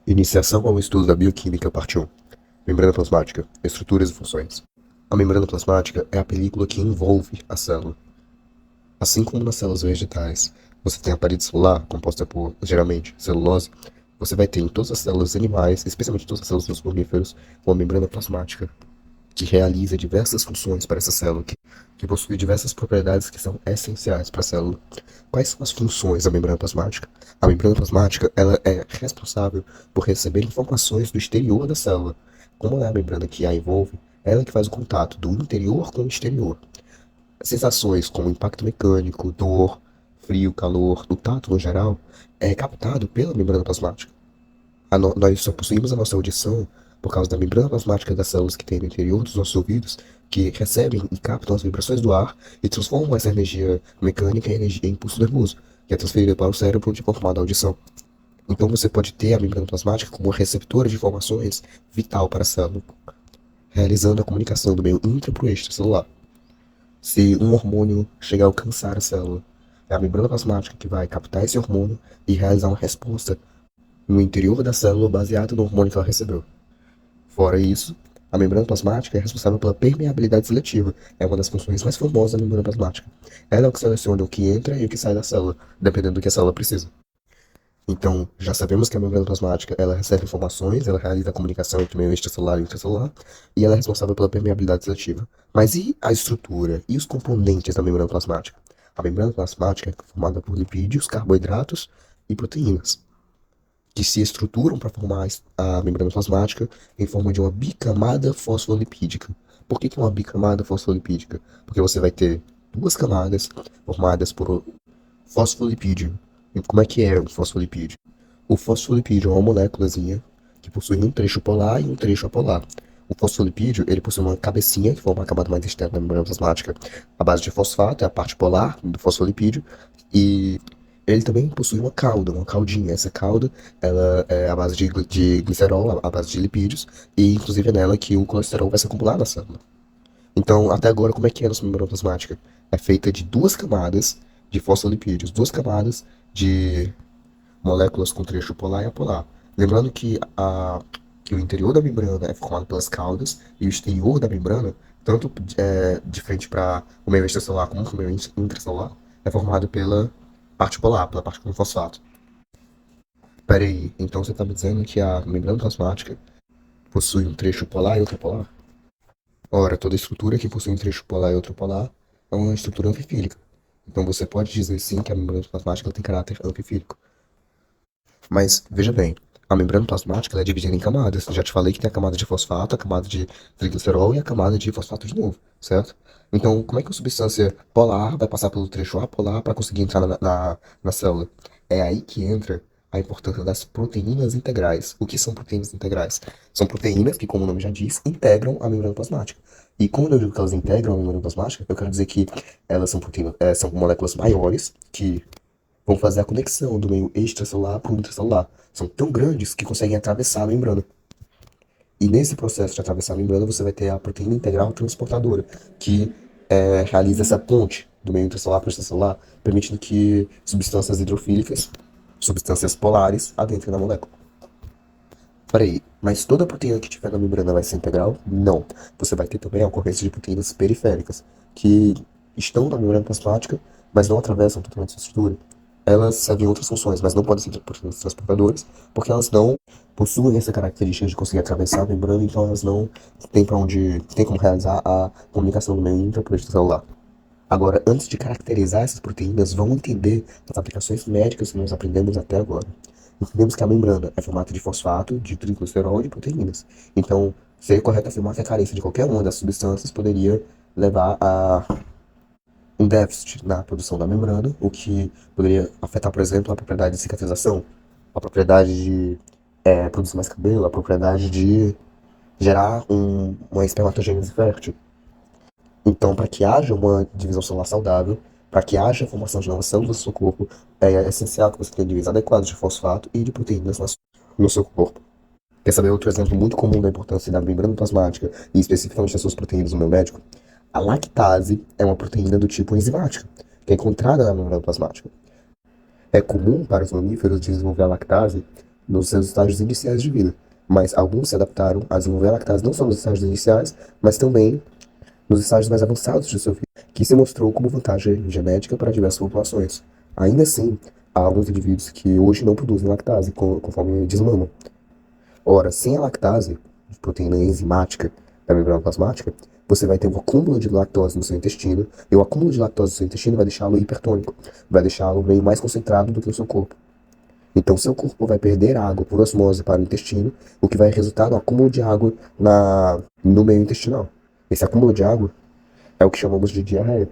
Iniciação ao estudo da bioquímica, parte 1. Membrana plasmática, estruturas e funções. A membrana plasmática é a película que envolve a célula. Assim como nas células vegetais, você tem a parede celular, composta por, geralmente, celulose, você vai ter em todas as células animais, especialmente todas as células dos mamíferos, uma membrana plasmática, que realiza diversas funções para essa célula, que possui diversas propriedades que são essenciais para a célula. Quais são as funções da membrana plasmática? A membrana plasmática ela é responsável por receber informações do exterior da célula. Como ela é a membrana que a envolve, ela é que faz o contato do interior com o exterior. Sensações como impacto mecânico, dor, frio, calor, o tato no geral, é captado pela membrana plasmática. Nós só possuímos a nossa audição por causa da membrana plasmática das células que tem no interior dos nossos ouvidos, que recebem e captam as vibrações do ar e transformam essa energia mecânica em impulso nervoso, que é transferida para o cérebro de forma da audição. Então você pode ter a membrana plasmática como uma receptora de informações vital para a célula, realizando a comunicação do meio intra para o extracelular. Se um hormônio chegar a alcançar a célula, é a membrana plasmática que vai captar esse hormônio e realizar uma resposta no interior da célula baseada no hormônio que ela recebeu. Fora isso, a membrana plasmática é responsável pela permeabilidade seletiva. É uma das funções mais famosas da membrana plasmática. Ela é o que seleciona o que entra e o que sai da célula, dependendo do que a célula precisa. Então, já sabemos que a membrana plasmática ela recebe informações, ela realiza a comunicação entre o meio extracelular e intracelular, e ela é responsável pela permeabilidade seletiva. Mas e a estrutura e os componentes da membrana plasmática? A membrana plasmática é formada por lipídios, carboidratos e proteínas, que se estruturam para formar a membrana plasmática em forma de uma bicamada fosfolipídica. Por que uma bicamada fosfolipídica? Porque você vai ter duas camadas formadas por fosfolipídio. E como é que é o fosfolipídio? O fosfolipídio é uma moléculazinha que possui um trecho polar e um trecho apolar. O fosfolipídio, ele possui uma cabecinha, que forma a camada mais externa da membrana plasmática. A base de fosfato é a parte polar do fosfolipídio. E ele também possui uma cauda, uma caudinha. Essa cauda, ela é a base de glicerol, a base de lipídios. E, inclusive, é nela que o colesterol vai se acumular na célula. Então, até agora, como é que é a nossa membrana plasmática? É feita de duas camadas de fosfolipídios, duas camadas de moléculas com trecho polar e apolar. Lembrando que o interior da membrana é formado pelas caudas e o exterior da membrana, tanto de frente para o meio extracelular como para o meio intracelular, é formado pela parte polar, pela parte com fosfato. Peraí, então você está me dizendo que a membrana plasmática possui um trecho polar e outro polar? Ora, toda estrutura que possui um trecho polar e outro polar é uma estrutura anfifílica. Então você pode dizer sim que a membrana plasmática tem caráter anfifílico. Mas, veja bem, a membrana plasmática ela é dividida em camadas. Eu já te falei que tem a camada de fosfato, a camada de triglicerol e a camada de fosfato de novo, certo? Então, como é que a substância polar vai passar pelo trecho apolar para conseguir entrar na célula? É aí que entra a importância das proteínas integrais. O que são proteínas integrais? São proteínas que, como o nome já diz, integram a membrana plasmática. E quando eu digo que elas integram a membrana plasmática, eu quero dizer que elas são proteínas, são moléculas maiores que vão fazer a conexão do meio extracelular para o intracelular. São tão grandes que conseguem atravessar a membrana. E nesse processo de atravessar a membrana, você vai ter a proteína integral transportadora, que realiza essa ponte do meio intracelular para o extracelular, permitindo que substâncias hidrofílicas, substâncias polares, adentrem na molécula. Peraí, mas toda proteína que tiver na membrana vai ser integral? Não. Você vai ter também a ocorrência de proteínas periféricas, que estão na membrana plasmática, mas não atravessam totalmente sua estrutura. Elas servem outras funções, mas não podem ser proteínas transportadoras, porque elas não possuem essa característica de conseguir atravessar a membrana, então elas não têm para onde, têm como realizar a comunicação do meio intra para o extracelular. Agora, antes de caracterizar essas proteínas, vamos entender as aplicações médicas que nós aprendemos até agora. Entendemos que a membrana é formada de fosfato, de triglicerol e de proteínas. Então, seria correto afirmar que a carência de qualquer uma das substâncias poderia levar a um déficit na produção da membrana, o que poderia afetar, por exemplo, a propriedade de cicatrização, a propriedade de produzir mais cabelo, a propriedade de gerar uma espermatogênese fértil. Então, para que haja uma divisão celular saudável, para que haja a formação de novas células no seu corpo, é essencial que você tenha níveis adequados de fosfato e de proteínas no seu corpo. Quer saber outro exemplo muito comum da importância da membrana plasmática e especificamente das suas proteínas no meio médico? A lactase é uma proteína do tipo enzimática, que é encontrada na membrana plasmática. É comum para os mamíferos desenvolver a lactase nos seus estágios iniciais de vida. Mas alguns se adaptaram a desenvolver a lactase não só nos estágios iniciais, mas também nos estágios mais avançados de sua vida, que se mostrou como vantagem genética para diversas populações. Ainda assim, há alguns indivíduos que hoje não produzem lactase conforme desmamam. Ora, sem a lactase, proteína enzimática da membrana plasmática, você vai ter um acúmulo de lactose no seu intestino, e o acúmulo de lactose no seu intestino vai deixá-lo hipertônico, vai deixá-lo meio mais concentrado do que o seu corpo. Então, seu corpo vai perder água por osmose para o intestino, o que vai resultar no acúmulo de água no meio intestinal. Esse acúmulo de água é o que chamamos de diarreia,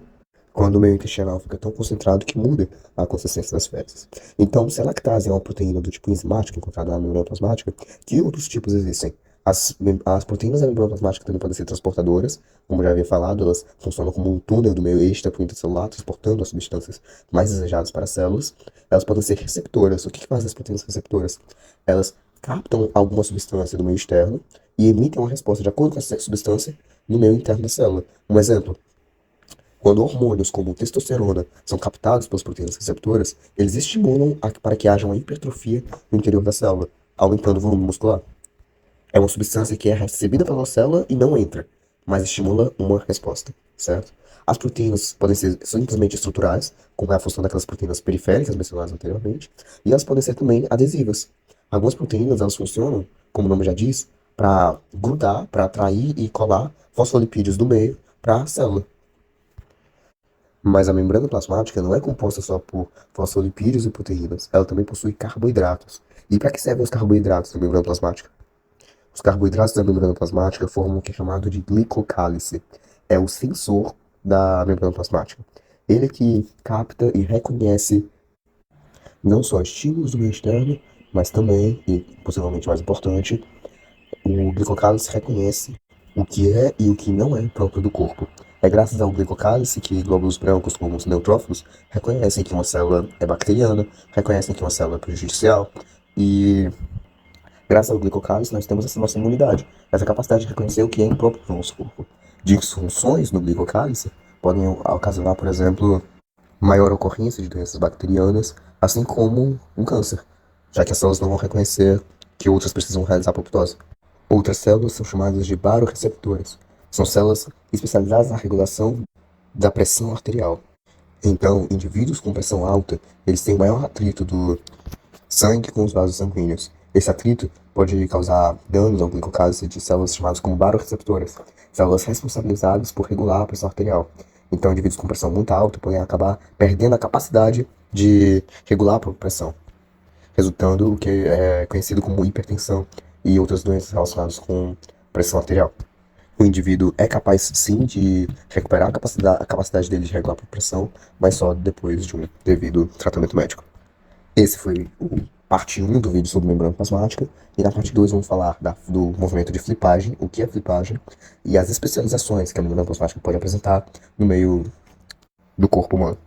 quando o meio intestinal fica tão concentrado que muda a consistência das fezes. Então, se a lactase é uma proteína do tipo enzimática encontrada na membrana plasmática, que outros tipos existem? As proteínas da membrana plasmática também podem ser transportadoras, como já havia falado, elas funcionam como um túnel do meio extra para o intracelular, transportando as substâncias mais desejadas para as células. Elas podem ser receptoras. O que faz as proteínas receptoras? Elas captam alguma substância do meio externo e emitem uma resposta de acordo com essa substância no meio interno da célula. Um exemplo, quando hormônios como testosterona são captados pelas proteínas receptoras, eles estimulam para que haja uma hipertrofia no interior da célula, aumentando o volume muscular. É uma substância que é recebida pela célula e não entra, mas estimula uma resposta, certo? As proteínas podem ser simplesmente estruturais, como é a função daquelas proteínas periféricas mencionadas anteriormente, e elas podem ser também adesivas. Algumas proteínas, elas funcionam, como o nome já diz, para grudar, para atrair e colar fosfolipídios do meio para a célula. Mas a membrana plasmática não é composta só por fosfolipídios e proteínas, ela também possui carboidratos. E para que servem os carboidratos da membrana plasmática? Os carboidratos da membrana plasmática formam o que é chamado de glicocálice. É o sensor da membrana plasmática. Ele que capta e reconhece não só estímulos do meio externo, mas também, e possivelmente mais importante, o glicocálice reconhece o que é e o que não é próprio do corpo. É graças ao glicocálice que glóbulos brancos, como os neutrófilos, reconhecem que uma célula é bacteriana, reconhecem que uma célula é prejudicial, e graças ao glicocálice nós temos essa nossa imunidade, essa capacidade de reconhecer o que é impróprio para o nosso corpo. Disfunções no glicocálice podem ocasionar, por exemplo, maior ocorrência de doenças bacterianas, assim como um câncer, já que as células não vão reconhecer que outras precisam realizar apoptose. Outras células são chamadas de baroreceptores. São células especializadas na regulação da pressão arterial. Então, indivíduos com pressão alta, eles têm maior atrito do sangue com os vasos sanguíneos. Esse atrito pode causar danos ao glicocálice de células chamadas como baroreceptoras, células responsabilizadas por regular a pressão arterial. Então, indivíduos com pressão muito alta podem acabar perdendo a capacidade de regular a própria pressão, resultando o que é conhecido como hipertensão e outras doenças relacionadas com pressão arterial. O indivíduo é capaz, sim, de recuperar a capacidade dele de regular a pressão, mas só depois de um devido tratamento médico. Esse foi o parte 1 do vídeo sobre membrana plasmática, e na parte 2 vamos falar do movimento de flipagem, o que é flipagem, e as especializações que a membrana plasmática pode apresentar no meio do corpo humano.